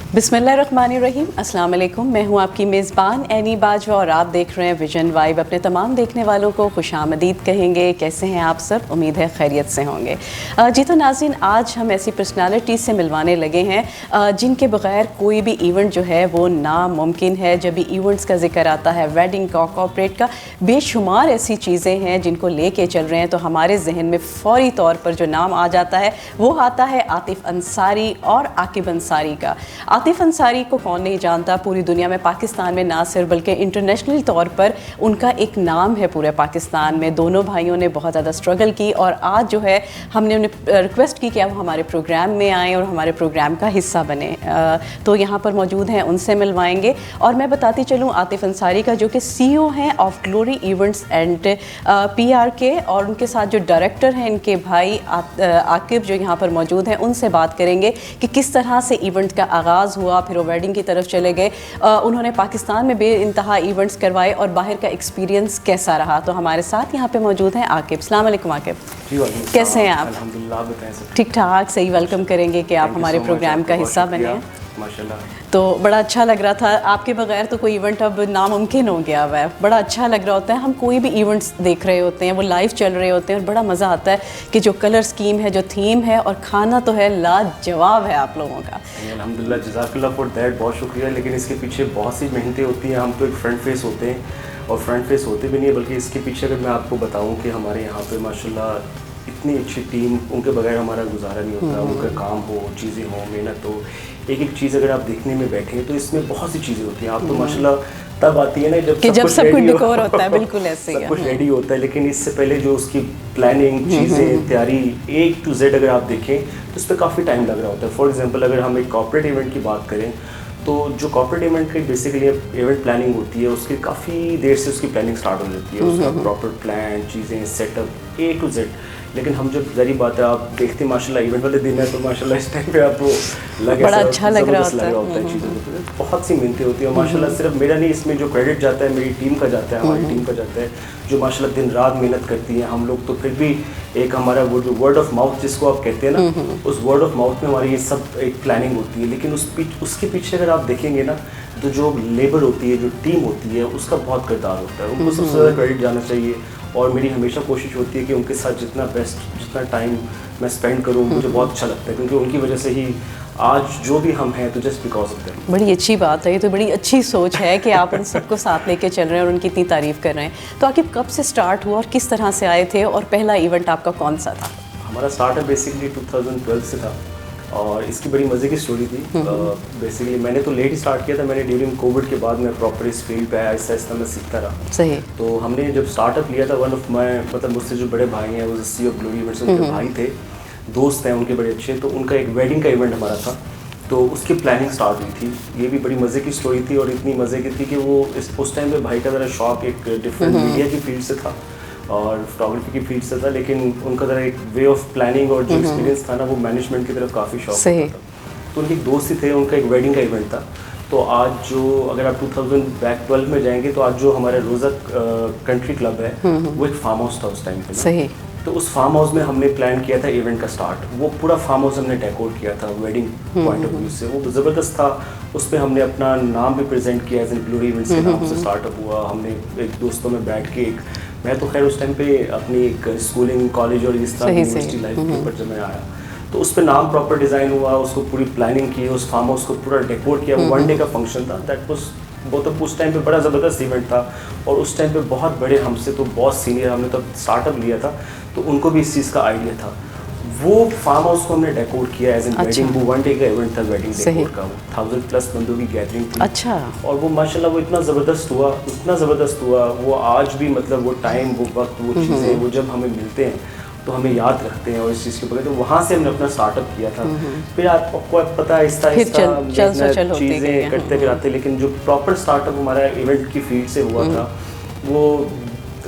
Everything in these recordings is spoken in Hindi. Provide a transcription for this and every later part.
बिस्मिल्लाहिर्रहमानिर्रहीम, अस्सलाम वालेकुम। मैं हूं आपकी मेज़बान एनी बाजवा और आप देख रहे हैं विजन वाइब। अपने तमाम देखने वालों को खुशामदीद कहेंगे। कैसे हैं आप सब? उम्मीद है खैरियत से होंगे। जी तो नाज़रीन, आज हम ऐसी पर्सनालिटी से मिलवाने लगे हैं जिनके बग़ैर कोई भी इवेंट जो है वो नामुमकिन है। जब भी इवेंट्स का जिक्र आता है, वेडिंग का, कॉर्पोरेट का, बेशुमार ऐसी चीज़ें हैं जिनको लेके चल रहे हैं, तो हमारे जहन में फ़ौरी तौर पर जो नाम आ जाता है वो आता है आतिफ़ अंसारी और आकिब अंसारी का। आतिफ़ अंसारी को कौन नहीं जानता, पूरी दुनिया में, पाकिस्तान में ना सिर्फ बल्कि इंटरनेशनल तौर पर उनका एक नाम है पूरे पाकिस्तान में। दोनों भाइयों ने बहुत ज़्यादा स्ट्रगल की और आज जो है हमने उन्हें रिक्वेस्ट की कि आप हमारे प्रोग्राम में आएँ और हमारे प्रोग्राम का हिस्सा बने। तो यहाँ पर मौजूद हैं, उनसे मिलवाएंगे। और मैं बताती चलूँ आतिफ़ अंसारी का, जो कि CEO हैं of glory events and PR के, और उनके साथ जो डायरेक्टर हैं इनके भाई आकिब जो यहाँ पर मौजूद हैं, उनसे बात करेंगे कि किस तरह से इवेंट का आगाज़ हुआ, फिर वो वेडिंग की तरफ चले गए। उन्होंने पाकिस्तान में बेइंतहा इवेंट्स करवाए और बाहर का एक्सपीरियंस कैसा रहा। तो हमारे साथ यहाँ पे मौजूद हैं आकिब। अस्सलाम वालेकुम आकिब, कैसे हैं आप? अल्हम्दुलिल्लाह, आप बताएं सब ठीक ठाक, सही। वेलकम करेंगे कि आप हमारे प्रोग्राम का हिस्सा बने। माशाल्लाह। तो बड़ा अच्छा लग रहा था, आपके बगैर तो कोई इवेंट अब नामुमकिन हो गया हुआ है। बड़ा अच्छा लग रहा होता है, हम कोई भी इवेंट्स देख रहे होते हैं, वो लाइव चल रहे होते हैं और बड़ा मज़ा आता है कि जो कलर स्कीम है, जो थीम है, और खाना तो है लाजवाब है आप लोगों का। अल्हम्दुलिल्लाह, जज़ाकल्लाह फॉर दैट, बहुत शुक्रिया। लेकिन इसके पीछे बहुत सी मेहनतें होती हैं। हम तो एक फ्रंट फेस होते हैं और फ्रंट फेस होते भी नहीं है, बल्कि इसके पीछे अगर मैं आपको बताऊँ कि हमारे यहाँ पर माशाल्लाह इतनी अच्छी टीम, उनके बगैर हमारा गुजारा नहीं होता। उनका काम हो, चीज़ें हो, मेहनत हो, एक एक चीज़ अगर आप देखने में बैठे तो इसमें बहुत सी चीज़ें होती हैं। आप तो माशाल्लाह तब आती है ना जब सब कुछ डेकोर होता है। बिल्कुल ऐसे ही सब कुछ रेडी होता है, लेकिन इससे पहले जो उसकी प्लानिंग, चीज़ें, तैयारी A to Z अगर आप देखें तो इस पर काफ़ी टाइम लग रहा होता है। फॉर एग्जांपल अगर हम एक कॉर्पोरेट इवेंट की बात करें तो जो कॉर्पोरेट इवेंट की बेसिकली इवेंट प्लानिंग होती है, उसकी काफ़ी देर से उसकी प्लानिंग स्टार्ट हो जाती है। उसका प्रॉपर प्लान, चीज़ें, सेटअप A to Z। लेकिन हम जब ज़री बात है, आप देखते हैं माशाल्लाह इवेंट वाले दिन है तो माशाल्लाह इस टाइम पे आपको बड़ा अच्छा लग रहा होता है। चीज़ों को बहुत सी मेहनतें होती है माशाल्लाह। सिर्फ मेरा नहीं, इसमें जो क्रेडिट जाता है मेरी टीम का जाता है, हमारी टीम का जाता है, जो माशाल्लाह दिन रात मेहनत करती है। हम लोग तो फिर भी एक हमारा वो जो वर्ड ऑफ माउथ जिसको आप कहते हैं ना, उस वर्ड ऑफ माउथ में हमारी ये सब एक प्लानिंग होती है। लेकिन उसके पीछे अगर आप देखेंगे ना तो जो लेबर होती है, जो टीम होती है, उसका बहुत किरदार होता है। उनको सबसे ज़्यादा क्रेडिट जाना चाहिए। और मेरी हमेशा कोशिश होती है कि उनके साथ जितना टाइम मैं स्पेंड करूँ, मुझे बहुत अच्छा लगता है, क्योंकि उनकी वजह से ही आज जो भी हम हैं तो जस्ट बिकॉज ऑफ देम। बड़ी अच्छी बात है, ये तो बड़ी अच्छी सोच है कि आप उन सबको साथ लेके चल रहे हैं और उनकी इतनी तारीफ़ कर रहे हैं। तो आखिर कब से स्टार्ट हुआ और किस तरह से आए थे, और पहला इवेंट आपका कौन सा था? हमारा स्टार्ट बेसिकली 2012 से था और इसकी बड़ी मज़े की स्टोरी थी। बेसिकली मैंने तो लेट ही स्टार्ट किया था। मैंने ड्यूरिंग कोविड के बाद मैं प्रॉपर इस फील्ड पे आया, आहिस्ता आहिस्ता मैं सीखता रहा। सही। तो हमने जब स्टार्टअप लिया था, वन ऑफ माई मतलब मुझसे जो बड़े भाई हैं, वो CEO ऑफ ग्लोरी इवेंट्स, उनके भाई थे, दोस्त हैं उनके बड़े अच्छे। तो उनका एक वेडिंग का इवेंट हमारा था, तो उसकी प्लानिंग स्टार्ट हुई थी। ये भी बड़ी मज़े की स्टोरी थी और इतनी मज़े की थी कि वो उस टाइम पे भाई का ज़रा शौक एक डिफरेंट मीडिया की फील्ड से था और फोटोग्राफी की फील्ड से था, लेकिन उनका ज़रा एक वे ऑफ प्लानिंग और जो एक्सपीरियंस था ना, वो मैनेजमेंट की तरफ काफ़ी शौक था। तो उनके एक दोस्त ही थे, उनका एक वेडिंग का इवेंट था। तो आज जो अगर आप 2012 में जाएंगे तो आज जो हमारा रोज़ा कंट्री क्लब है, वो एक फार्म हाउस था उस टाइम पे। सही। तो उस फार्म हाउस में हमने प्लान किया था इवेंट का स्टार्ट। वो पूरा फार्म हाउस हमने डेकोरेट किया था वेडिंग पॉइंट ऑफ व्यू से, वो ज़बरदस्त था। उस पर हमने अपना नाम भी प्रेजेंट किया, एज एन ग्लोरी इवेंट्स के नाम से स्टार्टअप हुआ। हमने एक दोस्तों में बैठ के मैं तो खैर उस टाइम पे अपनी एक स्कूलिंग, कॉलेज और इस तरह यूनिवर्सिटी लाइफ के ऊपर जब मैं आया तो उस पर नाम प्रॉपर डिज़ाइन हुआ, उसको पूरी प्लानिंग की, उस फार्म हाउस को पूरा डेकोरेट किया। 1 डे का फंक्शन था। दैट वाज वो तो उस टाइम पे बड़ा ज़बरदस्त इवेंट था और उस टाइम पे बहुत बड़े हमसे तो बहुत सीनियर, हमने तब स्टार्टअप लिया था तो उनको भी इस चीज़ का आइडिया था। वो फार्म हाउस को हमने डेकोरेट किया एज एन वेडिंग। वो 1 डे का इवेंट था वेडिंग डेकोर का। 1000+ बंदों की गैदरिंग थी। अच्छा। और वो माशाल्लाह वो इतना ज़बरदस्त हुआ, वो आज भी मतलब वो टाइम, वो वक्त, वो चीज़ें, वो जब हमें मिलते हैं तो हमें याद रखते हैं और इस चीज़ के बगैर। तो वहाँ से हमने अपना स्टार्टअप किया था। फिर आपको पता है आहिस्ता आहिस्ता चीज़ें करते फिर आते, लेकिन जो प्रॉपर स्टार्टअप हमारा इवेंट की फील्ड से हुआ था वो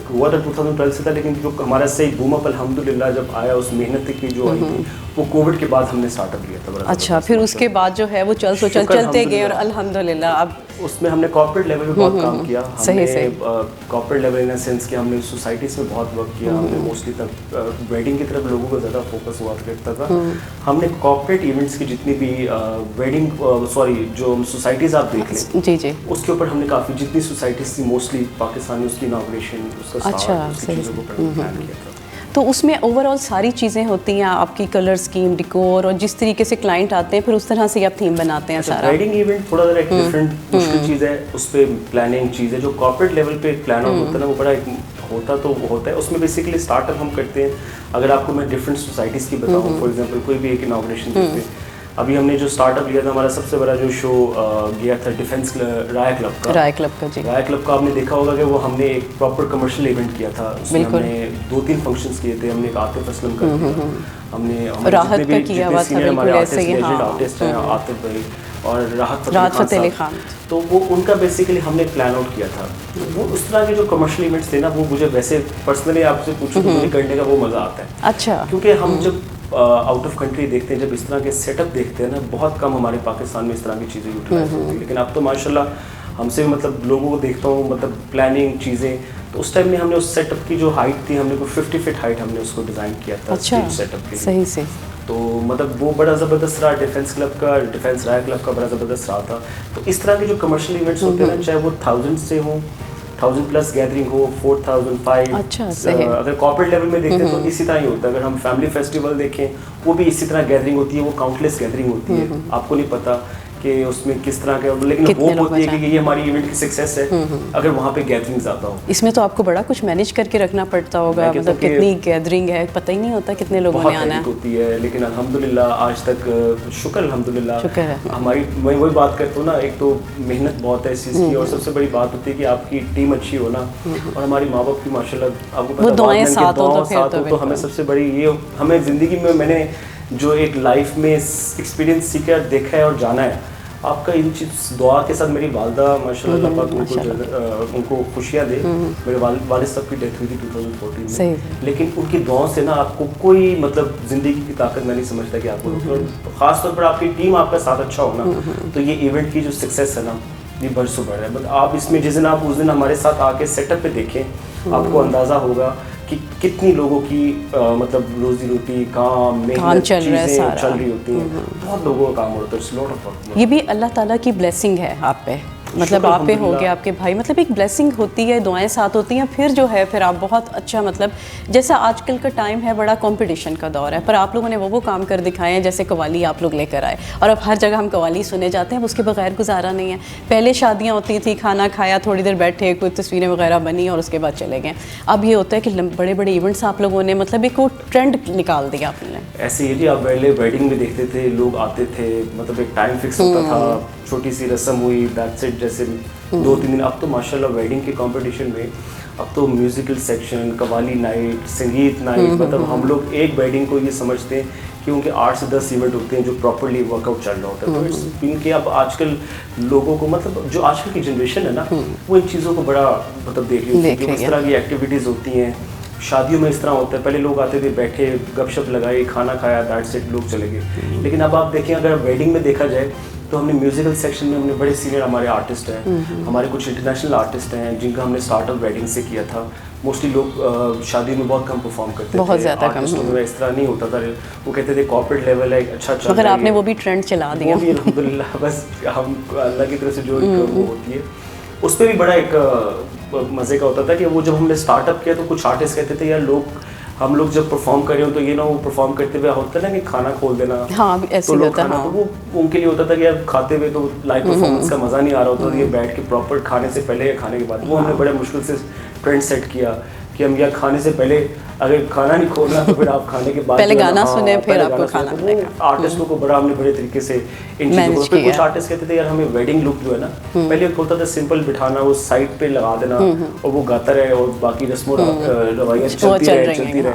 हुआ था 2012 से था। लेकिन जो हमारा सही बूम अप अल्हम्दुलिल्लाह जब आया, उस मेहनत की जो आई थी वो कोविड के बाद हमने स्टार्टअप लिया था। बड़ा अच्छा, फिर उसके बाद जो है वो चलते गए और अल्हम्दुलिल्लाह अब उसमें हमने कॉर्पोरेट लेवल पे बहुत काम किया। सही हमने कॉर्पोरेट लेवल इन सेंस कि हमने सोसाइटीज़ में बहुत वर्क किया। हमने मोस्टली तब वेडिंग की तरफ लोगों का ज़्यादा फोकस हुआ करता था। हमने कॉर्पोरेट इवेंट्स की जितनी भी जो सोसाइटीज़ आप देख लें जी जी उसके ऊपर हमने काफ़ी जितनी सोसाइटीज़ थी मोस्टली पाकिस्तानी उसकी इनाग्रेशन उसका स्टार्ट उसकी चीज़ों को प्लान किया था। तो उसमें ओवरऑल सारी चीज़ें होती हैं आपकी, कलर स्कीम, डिकोर, और जिस तरीके से क्लाइंट आते हैं फिर उस तरह से आप थीम बनाते हैं सारा। वेडिंग इवेंट थोड़ा सा एक डिफरेंट मुश्किल चीज़ है, उस पर प्लानिंग चीज़ है। जो कॉर्पोरेट लेवल पे प्लान आउट होता है ना वो बड़ा एक होता है। उसमें बेसिकली स्टार्टअप हम करते हैं। अगर आपको मैं डिफरेंट सोसाइटीज़ की बताऊँ, फॉर एग्जांपल कोई भी एक इनाग्रेशन करते हैं, अभी हमने जो स्टार्टअप लिया था हमारा सबसे बड़ा जो शो गया था डिफेंस राय क्लब का जी। राय क्लब का आपने देखा होगा कि वो हमने एक प्रॉपर कमर्शियल इवेंट किया था। उसमें हमने 2-3 फंक्शंस किए थे। हमने एक आतिफ असलम का किया, हमने राहत का किया हुआ था, बिल्कुल ऐसे ही। आर्टिस्ट हैं आतिफ भाई और राहत फतेह अली खान, तो वो उनका बेसिकली हमने प्लान आउट किया था। वो उस तरह के जो कमर्शियल इवेंट्स थे ना वो मुझे वैसे पर्सनली आपसे पूछूं तो मुझे करने का वो मज़ा आता है। अच्छा, क्योंकि हम जब आउट ऑफ कंट्री देखते हैं, जब इस तरह के सेटअप देखते हैं ना, बहुत कम हमारे पाकिस्तान में इस तरह की चीज़ें यूटिलाइज होती हैं। लेकिन अब तो माशाल्लाह हमसे मतलब लोगों को देखता हूँ, मतलब प्लानिंग चीज़ें, तो उस टाइम में हमने उस सेटअप की जो हाइट थी हमने कोई 50 फीट हाइट हमने उसको डिज़ाइन किया था। अच्छा, सेटअप के लिए सही से। तो मतलब वो बड़ा ज़बरदस्त रहा। डिफेंस राय क्लब का बड़ा ज़बरदस्त रहा था। तो इस तरह के जो कमर्शियल इवेंट्स होते हैं ना, चाहे वो 1000 से हों, 1000+ गैदरिंग हो, 4000, 5। अच्छा, सही। अगर कॉर्पोरेट लेवल में देखें तो इसी तरह ही होता है। अगर हम फैमिली फेस्टिवल देखें वो भी इसी तरह गैदरिंग होती है, वो काउंटलेस गैदरिंग होती है। आपको नहीं पता कि उसमें किस तरह का, लेकिन वो होती है कि ये हमारी इवेंट की सक्सेस है अगर वहाँ पे गैदरिंग ज़्यादा हो। इसमें तो आपको बड़ा कुछ मैनेज करके रखना पड़ता होगा, मतलब कितनी गैदरिंग है पता ही नहीं होता, कितने लोगों ने आना होती है। लेकिन अल्हम्दुलिल्लाह आज तक शुक्र अल्हम्दुलिल्लाह हमारी, मैं वही बात करता हूँ ना, एक तो मेहनत बहुत है इस चीज़ की, और सबसे बड़ी बात होती है कि आपकी टीम अच्छी हो ना, और हमारी माँ बाप की माशाल्लाह आपको पता दुआएं साथ हो तो हमें सबसे बड़ी ये, हमें ज़िंदगी में मैंने जो एक लाइफ में एक्सपीरियंस सीखा देखा है और जाना है, आपका इन चीज़ दुआ के साथ मेरी वालदा माशाल्लाह पाक उनको खुशियाँ दे। मेरे वालिद साहब की डेथ हुई थी 2014 में, लेकिन उनकी दुआओं से ना आपको कोई मतलब ज़िंदगी की ताकत मैं नहीं समझता कि आपको, ख़ासतौर पर आपकी टीम आपका साथ अच्छा हो ना, तो ये इवेंट की जो सक्सेस है ना ये बरसों बढ़ रहा है। बट आप इसमें जिस दिन आप उस दिन हमारे साथ आके सेटअप पे देखें, आपको अंदाज़ा होगा कि कितनी लोगों की मतलब रोजी रोटी, काम, मेहनत, चीज़ें चल रही होती हैं। बहुत लोगों का काम होता है। ये भी अल्लाह ताला की ब्लेसिंग है आप पे, मतलब आप पे हो गया, आपके भाई, मतलब एक ब्लेसिंग होती है, दुआएं साथ होती हैं, फिर जो है फिर आप बहुत अच्छा, मतलब जैसा आजकल का टाइम है बड़ा कंपटीशन का दौर है, पर आप लोगों ने वो काम कर दिखाए हैं। जैसे कवाली आप लोग लेकर आए, और अब हर जगह हम कवाली सुने जाते हैं, उसके बगैर गुजारा नहीं है। पहले शादियाँ होती थी, खाना खाया, थोड़ी देर बैठे, कोई तस्वीरें वगैरह बनी और उसके बाद चले गए। अब ये होता है कि बड़े बड़े इवेंट्स आप लोगों ने, मतलब एक वो ट्रेंड निकाल दिया आपने। ऐसे ही जी, आप पहले वेडिंग में देखते थे, लोग आते थे, मतलब एक टाइम फिक्स होता था, छोटी सी रस्म हुई, दैट्स इट, जैसे 2-3 दिन। अब तो माशाल्लाह वेडिंग के कंपटीशन में अब तो म्यूजिकल सेक्शन, कवाली नाइट, संगीत नाइट, मतलब हम लोग एक वेडिंग को ये समझते हैं कि उनके 8 से 10 इवेंट होते हैं जो प्रॉपर्ली वर्कआउट चल रहा होता है। तो इट्स इनके अब आजकल लोगों को, मतलब जो आजकल की जनरेशन है ना, वो इन चीज़ों को बड़ा मतलब देख रही होती है। इस तरह की एक्टिविटीज़ होती हैं। शादियों में इस तरह होता है, पहले लोग आते थे, बैठे, गपशप लगाई, खाना खाया, दैट्स इट, लोग चले गए। लेकिन अब आप देखें, अगर वेडिंग में देखा जाए तो हमने म्यूजिकल सेक्शन में हमने बड़े सीनियर हमारे आर्टिस्ट हैं, हमारे कुछ इंटरनेशनल आर्टिस्ट हैं जिनका हमने स्टार्टअप वेडिंग से किया था। मोस्टली लोग शादी में बहुत कम परफॉर्म करते थे, बहुत ज़्यादा कम। इस तरह नहीं होता था, वो कहते थे कॉर्पोरेट लेवल है, अच्छा चल रहा है। मगर आपने वो भी ट्रेंड चला दिया। वो भी अल्हम्दुलिल्लाह, बस हम अल्लाह की तरफ से जो वो होती है उस पर भी बड़ा एक मज़े का होता था कि वो जब हमने स्टार्टअप किया तो कुछ आर्टिस्ट कहते थे यार हम लोग जब परफॉर्म कर रहे हो तो ये ना वो परफॉर्म करते हुए होता है ना कि खाना खोल देना। हाँ, ऐसे तो होता है। तो वो उनके लिए होता था कि यार खाते हुए तो लाइव परफॉर्मेंस का मज़ा नहीं आ रहा होता, ये बैठ के प्रॉपर खाने से पहले या खाने के बाद। वो हमने बड़े मुश्किल से ट्रेंड सेट किया कि हम या खाने से पहले अगर खाना नहीं खोलना तो फिर आप खाने के बाद पहले गाना सुने, फिर आपको खाना मिलेगा। आर्टिस्टों को बड़ा हमने बड़े तरीके से इन चीज़ों को, कुछ आर्टिस्ट कहते थे यार हमें वेडिंग लुक जो है ना, पहले होता था सिंपल बिठाना, वो साइड पे लगा देना और वो गाता रहे और बाकी रस्मों रवाइयाँ चलती रहे।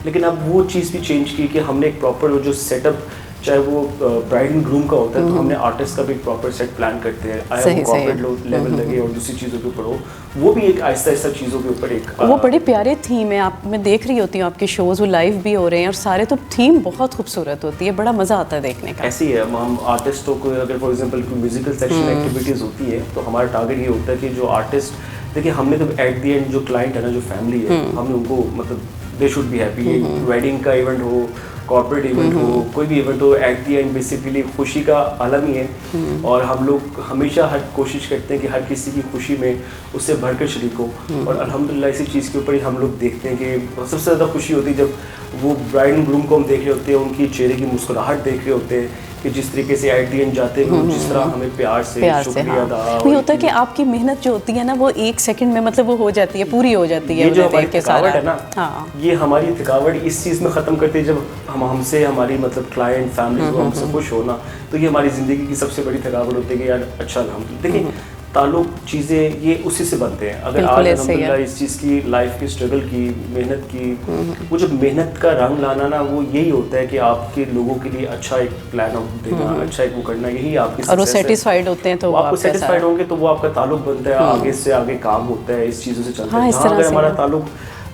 लेकिन अब वो चीज़ भी चेंज की कि हमने एक प्रॉपर जो सेटअप चाहे वो ब्राइड एंड ग्रूम का होता है तो हमने आर्टिस्ट का भी प्रॉपर सेट प्लान करते हैं, आया वो कॉर्पोरेट लेवल लगे और दूसरी चीज़ों के ऊपर हो, वो भी एक आहिस्ता आहिस्ता चीज़ों के ऊपर एक वो बड़े प्यारे थीम है। आप मैं देख रही होती हूँ आपके शोज़, वो लाइव भी हो रहे हैं और सारे तो थीम बहुत खूबसूरत होती है, बड़ा मज़ा आता है देखने का। ऐसी है, हम आर्टिस्टों को अगर फॉर एग्जांपल कोई म्यूजिकल सेक्शन एक्टिविटीज़ होती है तो हमारा टारगेट ये होता है कि जो आर्टिस्ट, देखिए हमने तो एट द एंड जो क्लाइंट है ना, जो फैमिली है, हमने उनको मतलब they should be happy. Wedding का इवेंट हो, कॉर्पोरेट इवेंट हो, कोई भी इवेंट हो, एट द एंड बेसिकली खुशी का आलम ही है। और हम लोग हमेशा हर कोशिश करते हैं कि हर किसी की खुशी में उससे भरकर शरीक हो। और अल्हम्दुलिल्लाह इसी चीज़ के ऊपर ही हम लोग देखते हैं कि सबसे ज़्यादा खुशी होती है जब वो ब्राइड एंड ग्रूम को हम देख रहे होते हैं, उनकी चेहरे की मुस्कुराहट देख रहे होते हैं कि जिस तरीके से एट द एंड जाते हैं, जिस तरह हमें प्यार से शुक्रिया अदा। ये होता है कि आपकी मेहनत जो होती है ना वो एक सेकंड में मतलब वो हो जाती है, पूरी हो जाती है। ये जो हमारी थकावट है ना, हाँ, ये हमारी थकावट इस चीज़ में ख़त्म करती है जब हमसे हमारी मतलब क्लाइंट फैमिली को हमसे खुश होना, तो ये हमारी ज़िंदगी की सबसे बड़ी थकावट होती है कि यार अच्छा अल्हम्दुलिल्लाह। देखिए ताल्लुक चीज़ें ये उसी से बनते हैं। अगर आज अल्हम्दुलिल्लाह इस चीज़ की लाइफ की स्ट्रगल की मेहनत की, वो जब मेहनत का रंग लाना ना, वो यही होता है कि आपके लोगों के लिए अच्छा एक प्लान आउट देना, अच्छा एक वो करना, यही आपकी और वो सेटिस्फाइड होते हैं तो आपको सेटिस्फाइड होंगे तो वो आपका ताल्लुक बनता है, आगे से आगे काम होता है, इस चीज़ों से चलता है। अगर हमारा ताल्लुक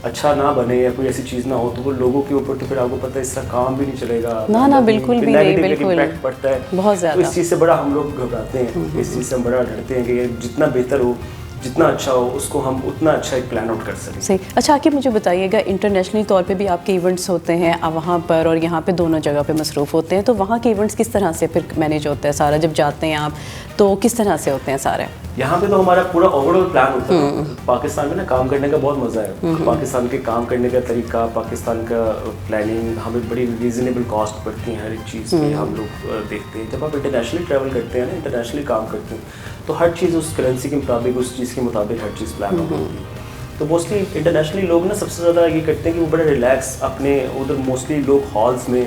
अच्छा ना बने या कोई ऐसी चीज़ ना हो तो वो लोगों के ऊपर तो फिर आपको पता है इस तरह काम भी नहीं चलेगा ना, बिल्कुल भी नहीं, बिल्कुल इम्पैक्ट पड़ता है बहुत ज़्यादा। तो इस चीज़ से बड़ा हम लोग घबराते हैं, इस चीज़ से हम बड़ा डरते हैं कि जितना बेहतर हो, जितना अच्छा हो, उसको हम उतना अच्छा एक प्लान आउट कर सकें। सही। अच्छा आके मुझे बताइएगा, इंटरनेशनली तौर पे भी आपके इवेंट्स होते हैं वहाँ पर और यहाँ पे दोनों जगह पे मसरूफ़ होते हैं, तो वहाँ के इवेंट्स किस तरह से फिर मैनेज होता है सारा? जब जाते हैं आप तो किस तरह से होते हैं सारे? यहाँ पे तो हमारा पूरा ओवरऑल प्लान होता है। पाकिस्तान में ना काम करने का बहुत मज़ा है, पाकिस्तान के काम करने का तरीका, पाकिस्तान का प्लानिंग, हमें बड़ी रीज़नेबल कॉस्ट पड़ती है हर एक चीज़ की, हम लोग देखते हैं। जब आप इंटरनेशनली ट्रैवल करते हैं ना, इंटरनेशनली काम करते हैं तो हर चीज़ उस करेंसी के मुताबिक, उस चीज़ के मुताबिक हर चीज़ प्लान होती है। तो मोस्टली इंटरनेशनली लोग ना सबसे ज़्यादा ये करते हैं कि वो बड़ा रिलैक्स अपने उधर, मोस्टली लोग हॉल्स में,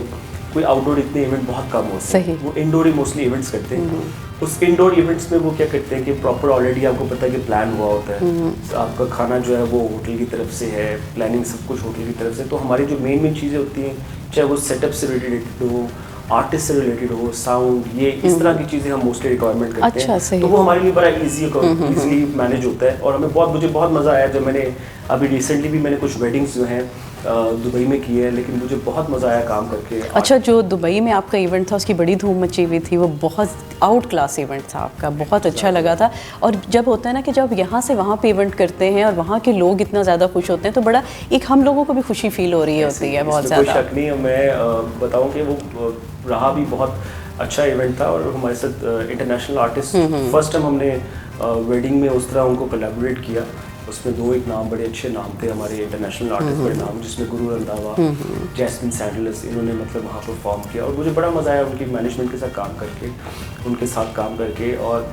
कोई आउटडोर इतने इवेंट बहुत कम होते हैं, वो इंडोर ही मोस्टली इवेंट्स करते हैं। उस इंडोर इवेंट्स में वो क्या करते हैं कि प्रॉपर ऑलरेडी आपको पता है कि प्लान हुआ होता है, आपका खाना जो है वो होटल की तरफ से है, प्लानिंग सब कुछ होटल की तरफ से। तो हमारी जो मेन चीज़ें होती हैं, चाहे वो सेटअप से रिलेटेड हो, आर्टिस्ट से रिलेटेड हो, साउंड, ये इस तरह की चीज़ें हम मोस्टली रिक्वायरमेंट करते हैं। तो वो हमारे लिए बड़ा इजीली मैनेज होता है। और मुझे बहुत मज़ा आया जब मैंने अभी रिसेंटली भी मैंने कुछ वेडिंग्स जो हैं दुबई में की है, लेकिन मुझे बहुत मज़ा आया काम करके। अच्छा, जो दुबई में आपका इवेंट था उसकी बड़ी धूम मची हुई थी, वो बहुत आउट क्लास इवेंट था आपका, बहुत अच्छा लगा था। और जब होता है ना कि जब यहाँ से वहाँ पे इवेंट करते हैं और वहाँ के लोग इतना ज़्यादा खुश होते हैं तो बड़ा एक हम लोगों को भी खुशी फील हो रही होती है बहुत ज़्यादा। कोई शक नहीं है, मैं बताऊँ कि वो रहा भी बहुत अच्छा इवेंट था। और हमारे साथ इंटरनेशनल आर्टिस्ट फर्स्ट टाइम हमने वेडिंग में उस तरह उनको कोलैबोरेट किया। उसमें दो एक नाम, बड़े अच्छे नाम थे हमारे इंटरनेशनल आर्टिस्ट, बड़े नाम, जिसमें गुरु रंधावा, जैस्मिन सैंडलस, इन्होंने मतलब वहाँ परफॉर्म किया। और मुझे बड़ा मज़ा आया उनकी मैनेजमेंट के साथ काम करके, उनके साथ काम करके। और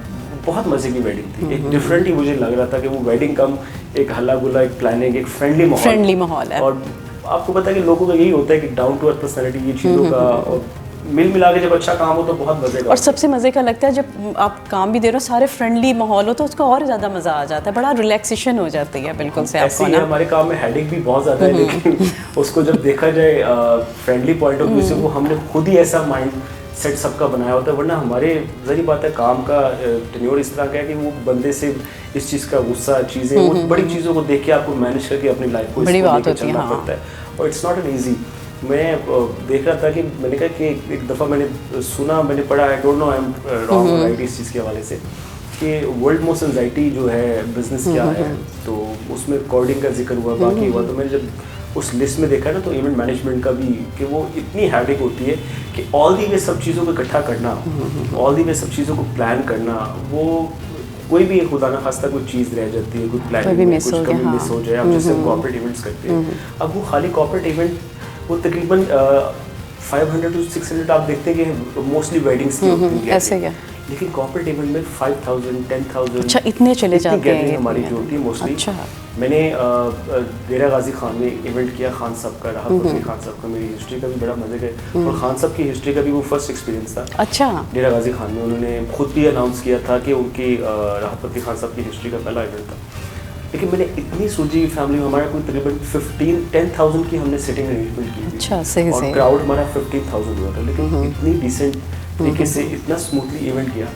बहुत मज़े की वेडिंग थी, एक डिफरेंट ही मुझे लग रहा था कि वो वेडिंग कम एक हल्ला गुल्ला, एक प्लानिंग, एक फ्रेंडली माहौल है। और आपको पता है कि लोगों का यही होता है कि डाउन टू अर्थ पर्सनैलिटी, ये चीज़ों का, और मिल मिला के जब अच्छा काम हो तो बहुत मज़े का। और सबसे मज़े का लगता है जब आप काम भी दे रहे हो, सारे फ्रेंडली माहौल हो तो उसका और ज़्यादा मज़ा आ जाता है, बड़ा रिलैक्सेशन हो जाती है बिल्कुल से आपको ना। हमारे काम में हेडेक भी बहुत ज़्यादा है, लेकिन उसको जब देखा जाए फ्रेंडली पॉइंट ऑफ व्यू से, वो हमने खुद ही ऐसा माइंड सेट सबका बनाया होता है। वरना हमारे ज़री बात है, काम का टेन्योर इस तरह का है कि वो बंदे से इस चीज़ का गुस्सा, चीज़ें, वो बड़ी चीज़ों को देख के आपको मैनेज करके अपनी लाइफ को बड़ी बात होती है, चलना पड़ता है। और इट्स नॉट एन ईजी। मैं देख रहा था कि मैंने कहा कि एक दफ़ा मैंने सुना, मैंने पढ़ा, I don't know I am wrong right इस चीज़ के हवाले से, कि वर्ल्ड मोस्ट एंजाइटी जो है बिजनेस क्या है, तो उसमें कोडिंग का जिक्र हुआ, बाकी हुआ। तो मैंने जब उस लिस्ट में देखा ना, तो इवेंट मैनेजमेंट का भी कि वो इतनी हैडिक होती है कि ऑल दी वे सब चीज़ों को इकट्ठा करना, ऑल दी वे सब चीज़ों को प्लान करना, वो कोई भी खुदा ना खास्ता कोई चीज़ रह जाती है, कुछ प्लानिंग में कुछ कमी मिस हो जाए। अब जैसे हम कॉर्पोरेट इवेंट्स करते हैं, अब वो खाली कॉर्पोरेट इवेंट वो तकरीबन 500 to 600 आप देखते हैं कि मोस्टली वेडिंग्स की होती है, ऐसे क्या? लेकिन कॉर्पोरेट इवेंट में 5000 10,000 अच्छा इतने चले जाते हैं हमारी जो होती है मोस्टली। अच्छा। मैंने डेरा गाजी खान में इवेंट किया, खान साहब का, राहत फतेह खान साहब का। मेरी हिस्ट्री का भी बड़ा मजे का, और खान साहब की हिस्ट्री का भी वो फर्स्ट एक्सपीरियंस था। अच्छा। डेरा गाजी खान में उन्होंने खुद भी अनाउंस किया था कि उनकी राहत फतेह खान साहब की हिस्ट्री का पहला इवेंट था। लेकिन मैंने इतनी सूझी फैमिली में, हमारा कोई तकरीबन 10,000 की हमने सिटिंग अरेंजमेंट की थी। अच्छा, सही और सही। क्राउड हमारा 15,000 हुआ था, लेकिन इतनी डिसेंट तरीके से इतना स्मूथली इवेंट किया।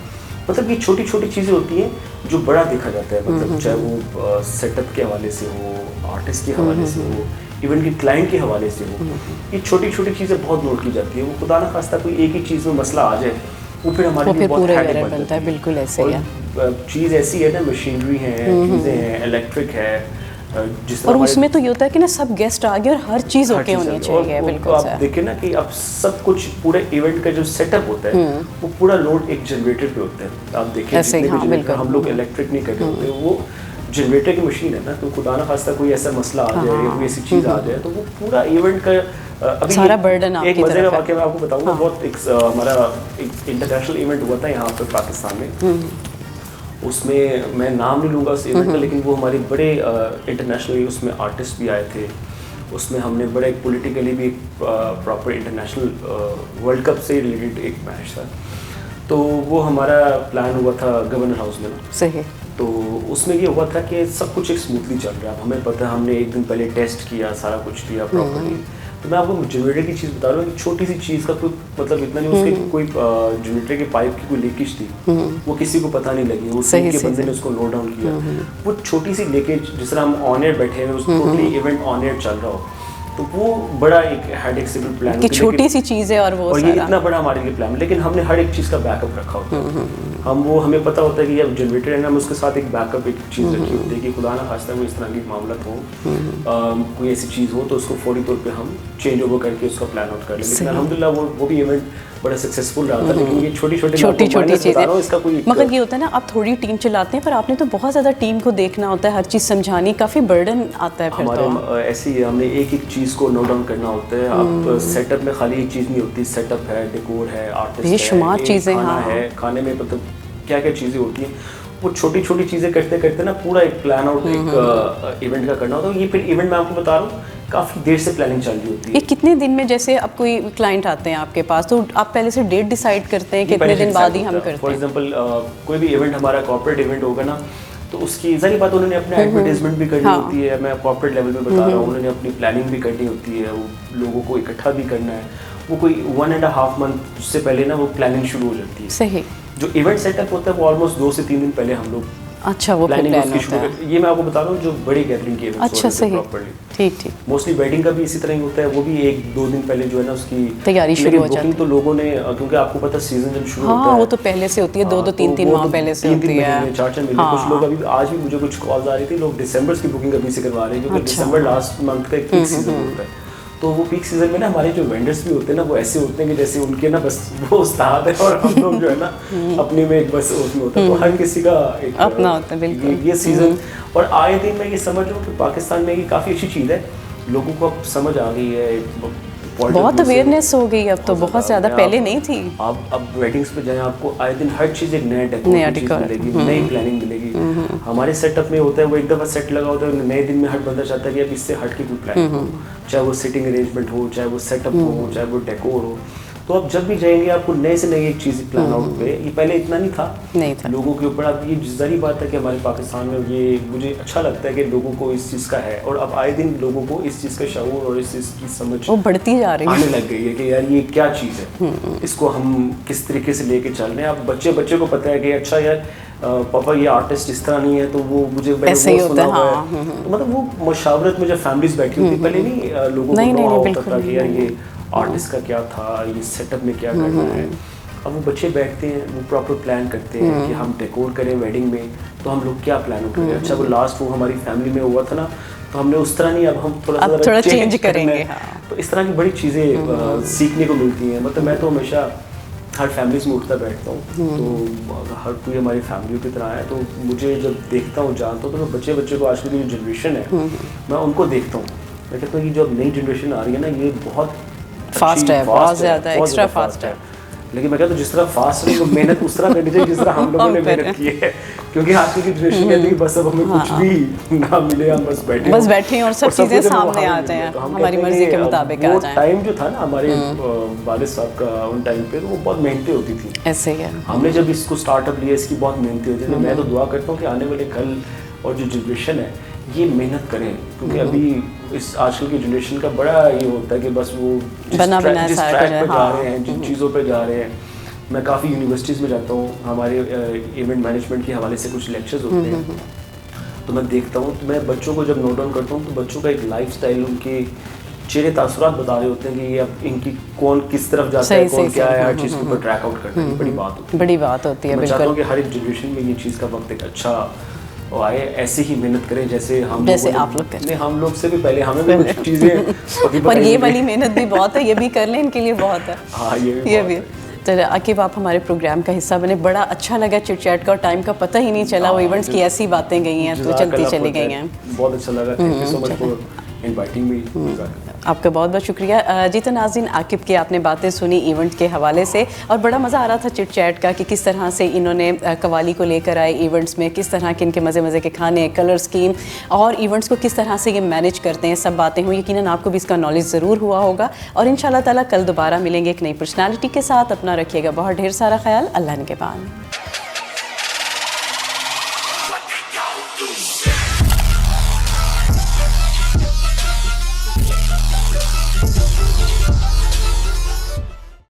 मतलब ये छोटी छोटी चीज़ें होती हैं जो बड़ा देखा जाता है, मतलब चाहे वो सेटअप के हवाले से हो, आर्टिस्ट के हवाले से हो, इवेंट के क्लाइंट के हवाले से हो, ये छोटी छोटी चीज़ें बहुत नोट की जाती है। वो खुदा ना खास्ता कोई एक ही चीज़ में मसला आ जाए, वो फिर हमारे लिए बहुत हैडेक बन जाता है। बिल्कुल ऐसे ही है। चीज़ ऐसी है ना, मशीनरी है, चीज़ें हैं, इलेक्ट्रिक है, जिस और उसमें तो ये होता है कि ना सब गेस्ट आ गए और हर चीज़ ओके होनी चाहिए। बिल्कुल आप देखिए ना कि अब सब कुछ पूरे इवेंट का जो सेटअप होता है वो पूरा लोड एक जनरेटर पे होता है। आप देखिए जितने भी जनरेटर हम लोग इलेक्ट्रिक नहीं कर रहे होते, वो जनरेटर की मशीन है ना, तो खुदा ना खास्ता कोई ऐसा मसला आ जाए या कोई ऐसी चीज़ आ जाए तो वो पूरा इवेंट का अभी सारा बर्डन आपकी एक मजे तरफ का है। वाकया मैं आपको बताऊंगा। बहुत एक हमारा एक इंटरनेशनल इवेंट हुआ था यहाँ पे पाकिस्तान में। उसमें मैं नाम नहीं लूँगा उस इवेंट का, लेकिन वो हमारे बड़े इंटरनेशनली उसमें आर्टिस्ट भी आए थे। उसमें हमने बड़ा एक पॉलिटिकली भी एक प्रॉपर इंटरनेशनल वर्ल्ड कप से रिलेटेड एक मैच था, तो वो हमारा प्लान हुआ था गवर्नर हाउस में। सही। तो उसमें ये हुआ था कि सब कुछ एक स्मूथली चल रहा है। हमें पता है, हमने एक दिन पहले टेस्ट किया, सारा कुछ किया प्रॉपर्ली। तो मैं आपको जनरेटर की चीज़ बता रहा हूँ कि छोटी सी चीज़ का कोई मतलब इतना नहीं, उसके कोई जनरेटर के पाइप की कोई लीकेज थी, वो किसी को पता नहीं लगी, उस के बंदे ने उसको नोट डाउन किया। वो छोटी सी लीकेज, जिस तरह हम ऑन एयर बैठे हैं, उस टोटली इवेंट ऑन एयर चल रहा हो, तो वो बड़ा एक हेडेक से भी प्लान कि छोटी सी चीज़ है और ये इतना बड़ा हमारे लिए प्लान, लेकिन हमने हर एक चीज़ का बैकअप रखा होता है। हमें पता होता है कि अब जनरेटर है ना, हम उसके साथ एक बैकअप एक चीज़ रखी होती है कि खुदा ना खास्ता कोई इस तरह की मामला हो, कोई ऐसी चीज़ हो तो उसको फौरी तौर पे हम चेंज ओवर करके उसका प्लान आउट कर लें। लेकिन अल्हम्दुलिल्लाह वो भी इवेंट बड़ा सक्सेसफुल रहा था। लेकिन ये छोटी छोटी चीज़ें, इसका कोई मगर ये होता है ना, आप थोड़ी टीम चलाते हैं पर आपने तो बहुत ज़्यादा टीम को देखना होता है, हर चीज़ समझानी, काफ़ी बर्डन आता है फिर हमारे तो। ऐसे ही हमने एक एक चीज़ को नोट डाउन करना होता है। अब सेटअप में खाली एक चीज़ नहीं होती, सेटअप है, डेकोर है, आर्टिस्ट है, शुमार चीज़ें है, खाने में मतलब क्या क्या चीज़ें होती हैं, वो छोटी छोटी चीज़ें करते करते ना पूरा एक प्लान आउट एक इवेंट का करना होता है। ये फिर इवेंट मैं आपको बता रहा हूँ काफ़ी देर से प्लानिंग चल रही होती है। ये कितने दिन में, जैसे अब कोई क्लाइंट आते हैं आपके पास तो आप पहले से डेट डिसाइड करते हैं, कितने दिन बाद ही हम करते हैं? फॉर एग्जांपल कोई भी इवेंट हमारा कॉर्पोरेट इवेंट होगा ना, तो उसकी जारी बात उन्होंने अपने एडवर्टाइजमेंट भी करनी होती है। मैं कॉर्पोरेट लेवल पे बता रहा हूँ, उन्होंने अपनी प्लानिंग भी करनी होती है, वो लोगों को इकट्ठा भी करना है। वो कोई 1.5 मंथ से पहले ना वो प्लानिंग शुरू हो जाती है। सही। जो इवेंट सेटअप होता है वो ऑलमोस्ट 2 से 3 दिन पहले हम लोग अच्छा वो प्लान होता है। ये मैं आपको बता रहा हूँ जो बड़ी गैदरिंग के इवेंट्स अच्छा सही, ठीक ठीक। मोस्टली वेडिंग का भी इसी तरह ही होता है, वो भी 1-2 दिन पहले जो है ना उसकी तैयारी शुरू हो जाती है। तो लोगों ने, क्योंकि आपको पता सीजन जब शुरू होता है, हाँ वो तो पहले से होती है, 2-2 3-3 माह पहले से होती है, 4-4 महीने। कुछ लोग अभी आज भी मुझे कुछ कॉल्स आ रही थी, लोग दिसंबर की बुकिंग अभी से करवा रहे हैं, क्योंकि दिसंबर लास्ट मंथ का एक पीक सीजन होता है। तो वो पीक सीजन में ना हमारे जो वेंडर्स भी होते हैं ना, वो ऐसे होते हैं कि जैसे उनके ना बस वो उस्ताद है और हम लोग जो है ना अपने में एक बस उसमें होता है। तो हर किसी का एक अपना होता है। बिल्कुल ये सीजन, और आए दिन मैं ये समझ रहा हूँ कि पाकिस्तान में ये काफ़ी अच्छी चीज़ है, लोगों को अब समझ आ गई है, बहुत अवेयरनेस हो गई अब तो, बहुत ज़्यादा, पहले नहीं थी। अब वेडिंग्स पे जाएं, आपको आए दिन हर चीज़ एक नया डेकोर मिलेगी, नई प्लानिंग मिलेगी। हमारे सेटअप में होता है वो एक दफ़ा सेट लगा होता है, नए दिन में हर बंदा चाहता है कि अब इससे हट के कोई प्लान हो, चाहे वो सिटिंग अरेंजमेंट हो, चाहे वो सेटअप हो, चाहे वो डेकोर हो। तो अब जब भी जाएंगे आपको नए से नई एक चीज़ प्लान आउट पे, ये पहले इतना नहीं था लोगों के ऊपर। अब ये ज़ाहिर बात है कि हमारे पाकिस्तान में ये मुझे अच्छा लगता है कि लोगों को इस चीज़ का है, और अब आए दिन लोगों को इस चीज़ का शऊर और इस चीज़ की समझ वो बढ़ती जा रही है, आने लग गई है कि यार ये क्या चीज़ है, इसको हम किस तरीके से लेके चल रहे हैं। अब बच्चे को पता है कि अच्छा यार पापा ये आर्टिस्ट इस तरह नहीं है, तो वो मुझे ऐसे ही होता है। तो मतलब वो मशावरत में जब फैमिलीज बैठी होती पहले नहीं लोगों को होता था कि यार ये आर्टिस्ट का क्या था, ये सेटअप में क्या करना है। अब वो बच्चे बैठते हैं, वो प्रॉपर प्लान करते हैं कि हम डेकोर करें वेडिंग में, तो हम लोग क्या प्लान करें। अच्छा वो लास्ट वो हमारी फैमिली में हुआ था ना, तो हमने उस तरह नहीं, अब हम थोड़ा चेंज करेंगे। तो इस तरह की बड़ी चीज़ें सीखने को मिलती हैं। मतलब मैं तो हमेशा हर फैमिलीज में उठता बैठता हूँ, तो हर कोई हमारी फैमिली की तरह है, तो मुझे जब देखता हूँ जानता हूँ, तो मैं बच्चे को आजकल की जो जनरेशन है मैं उनको देखता हूँ, मैं कहता हूँ कि जो अब नई जनरेशन आ रही है ना, ये बहुत फास्ट है, बहुत ज़्यादा एक्स्ट्रा फास्ट है। लेकिन मैं कहता हूँ जिस तरह फास्ट नहीं, वो मेहनत उस तरह करनी चाहिए जिस तरह हम लोगों ने मेहनत की है। क्योंकि आज की जनरेशन कहती है बस अब हमें कुछ भी ना मिले, हम बस बैठे और सब चीज़ें सामने आ जाएं, हमारी मर्जी के मुताबिक आ जाएं। टाइम जो था ना हमारे वालिद साहब का उन टाइम पे, वो बहुत मेहनतें होती थी। ऐसे ही है। हमने जब इसको स्टार्टअप लिया, इसकी बहुत मेहनतें होती थी। मैं तो दुआ करता हूँ कि आने वाले कल और जो जनरेशन है ये मेहनत करें, क्योंकि अभी इस आजकल की जनरेशन का बड़ा ये होता है कि बस वो जिस ट्रैक पे जा रहे हैं, जिन चीज़ों पे जा रहे हैं। मैं काफ़ी यूनिवर्सिटीज़ में जाता हूँ, हमारे इवेंट मैनेजमेंट के हवाले से कुछ लेक्चर्स होते हैं, तो मैं देखता हूँ, तो मैं बच्चों को जब नोट डाउन करता हूँ तो बच्चों का एक लाइफस्टाइल, उनके चेहरे तासुरात बता रहे होते हैं कि ये अब इनकी कौन किस तरफ जाता है, कौन क्या है, हर चीज़ के ऊपर ट्रैक आउट करना है, बड़ी बात होती है। बड़ी बात होती है, मैं चाहता हूँ बिल्कुल। कि हर एक जनरेशन में ये चीज़ का वक्त एक अच्छा आए, ऐसे ही मेहनत करें जैसे आप लोग करें। नहीं, हम लोग से भी पहले हमें भी कुछ चीज़ें पर ये वाली मेहनत भी बहुत है, ये भी कर लें, इनके लिए बहुत है। हाँ, ये भी। चलो आकिब, आप हमारे प्रोग्राम का हिस्सा बने, बड़ा अच्छा लगा चिट चैट का, और टाइम का पता ही नहीं चला। वो इवेंट्स की ऐसी बातें गई हैं तो चलती चली गई हैं। बहुत अच्छा लगा, thank you so much for inviting me. आपका बहुत बहुत शुक्रिया। जी तो नाज़रीन, आकिब की आपने बातें सुनी इवेंट के हवाले से, और बड़ा मज़ा आ रहा था चिट चैट का कि किस तरह से इन्होंने कवाली को लेकर आए इवेंट्स में, किस तरह के इनके मज़े मज़े के खाने, कलर स्कीम और इवेंट्स को किस तरह से ये मैनेज करते हैं, सब बातें हुई। यकीनन आपको भी इसका नॉलेज ज़रूर हुआ होगा, और इंशाल्लाह ताला कल दोबारा मिलेंगे एक नई पर्सनैलिटी के साथ। अपना रखिएगा बहुत ढेर सारा ख्याल। अल्लाह निगहबान।